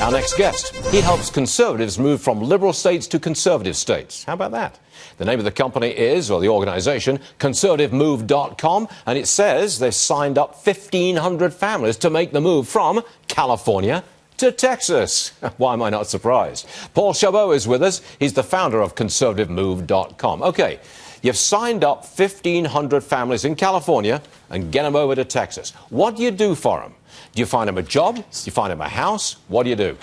Our next guest, he helps conservatives move from liberal states to conservative states. How about that? The name of the company is, or the organization, conservativemove.com, and it says they've signed up 1,500 families to make the move from California to Texas. Why am I not surprised? Paul Chabot is with us. He's the founder of conservativemove.com. Okay, you've signed up 1,500 families in California and get them over to Texas. What do you do for them? Do you find them a job? Do you find them a house? What do you do?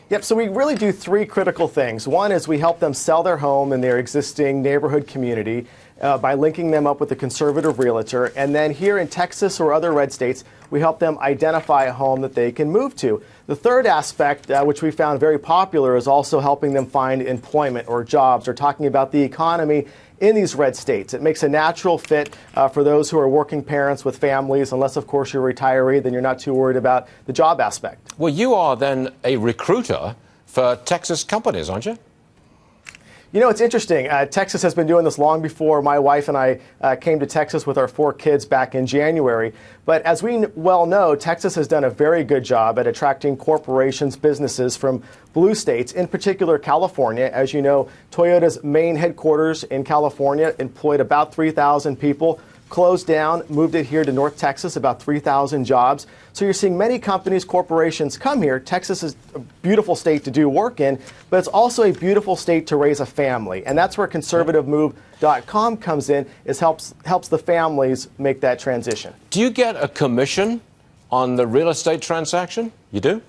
Yep, so we really do three critical things. One is we help them sell their home in their existing neighborhood community by linking them up with a conservative realtor. And then here in Texas or other red states, we help them identify a home that they can move to. The third aspect, which we found very popular, is also helping them find employment or jobs, or talking about the economy in these red states. It makes a natural fit for those who are working parents with families, unless, of course, you're a retiree, then you're not too worried about the job aspect. Well, you are then a recruiter for Texas companies, aren't you? You know, it's interesting. Texas has been doing this long before my wife and I came to Texas with our 4 kids back in January. But as we well know, Texas has done a very good job at attracting corporations, businesses from blue states, in particular California. As you know, Toyota's main headquarters in California employed about 3,000 people. Closed down, moved it here to North Texas, about 3,000 jobs. So you're seeing many companies, corporations come here. Texas is a beautiful state to do work in, but it's also a beautiful state to raise a family. And that's where conservativemove.com comes in, is helps the families make that transition. Do you get a commission on the real estate transaction? You do?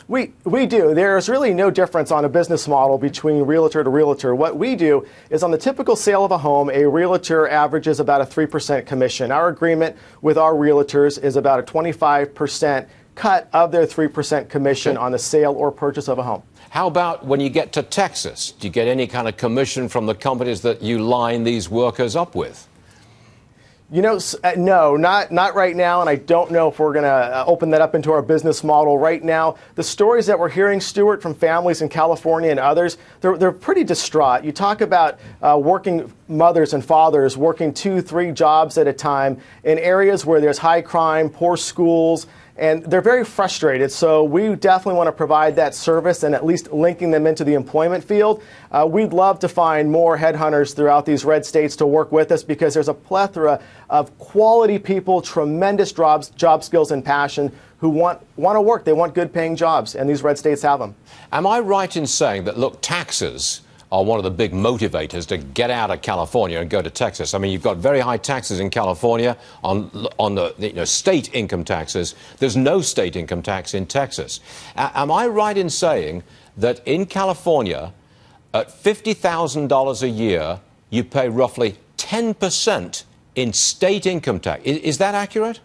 We do. There's really no difference on a business model between realtor to realtor. What we do is, on the typical sale of a home, a realtor averages about a 3% commission. Our agreement with our realtors is about a 25% cut of their 3% commission on the sale or purchase of a home. How about when you get to Texas? Do you get any kind of commission from the companies that you line these workers up with? You know, no, not right now, and I don't know if we're going to open that up into our business model right now. The stories that we're hearing, Stuart, from families in California and others, they're pretty distraught. You talk about working mothers and fathers working 2, 3 jobs at a time in areas where there's high crime, poor schools, and they're very frustrated. So we definitely want to provide that service and at least linking them into the employment field. We'd love to find more headhunters throughout these red states to work with us, because there's a plethora of quality people, tremendous job skills and passion, who want to work. They want good paying jobs, and these red states have them. Am I right in saying that, look, taxes are one of the big motivators to get out of California and go to Texas? I mean, you've got very high taxes in California on the state income taxes. There's no state income tax in Texas. Am I right in saying that in California, at $50,000 a year, you pay roughly 10% in state income tax? Is that accurate?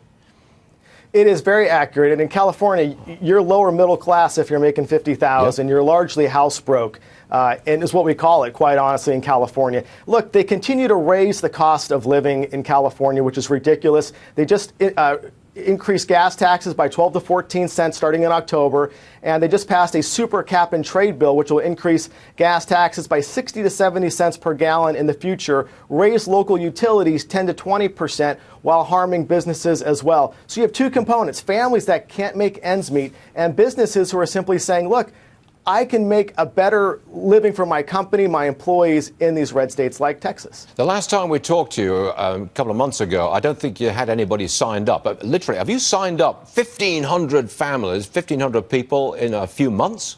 It is very accurate. And in California, you're lower middle class if you're making $50,000. Yep. You're largely house broke, and is what we call it, quite honestly, in California. Look, they continue to raise the cost of living in California, which is ridiculous. They just increased gas taxes by 12 to 14 cents starting in October, and they just passed a super cap and trade bill, which will increase gas taxes by 60 to 70 cents per gallon in the future, raise local utilities 10 to 20%, while harming businesses as well. So you have two components: families that can't make ends meet, and businesses who are simply saying, look, I can make a better living for my company, my employees in these red states like Texas. The last time we talked to you a couple of months ago, I don't think you had anybody signed up. Literally, have you signed up 1,500 families, 1,500 people in a few months?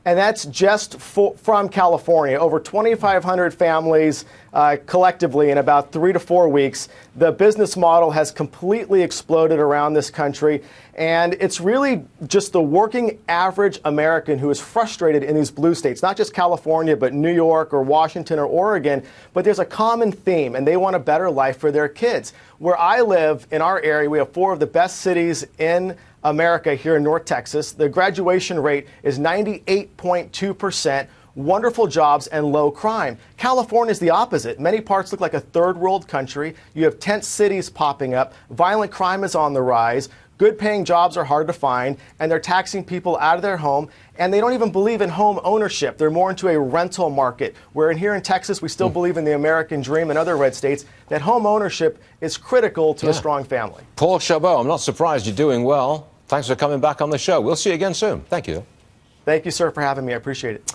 And that's just from California. Over 2,500 families collectively in about 3 to 4 weeks. The business model has completely exploded around this country. And it's really just the working average American who is frustrated in these blue states, not just California, but New York or Washington or Oregon. But there's a common theme, and they want a better life for their kids. Where I live, in our area, we have 4 of the best cities in America here in North Texas. The graduation rate is 98.2%. Wonderful jobs and low crime. California is the opposite. Many parts look like a third world country. You have tent cities popping up. Violent crime is on the rise. Good paying jobs are hard to find, and they're taxing people out of their home, and they don't even believe in home ownership. They're more into a rental market, where here in Texas we still believe in the American dream, and other red states, that home ownership is critical to a strong family. Paul Chabot, I'm not surprised you're doing well. Thanks for coming back on the show. We'll see you again soon. Thank you. Thank you, sir, for having me. I appreciate it.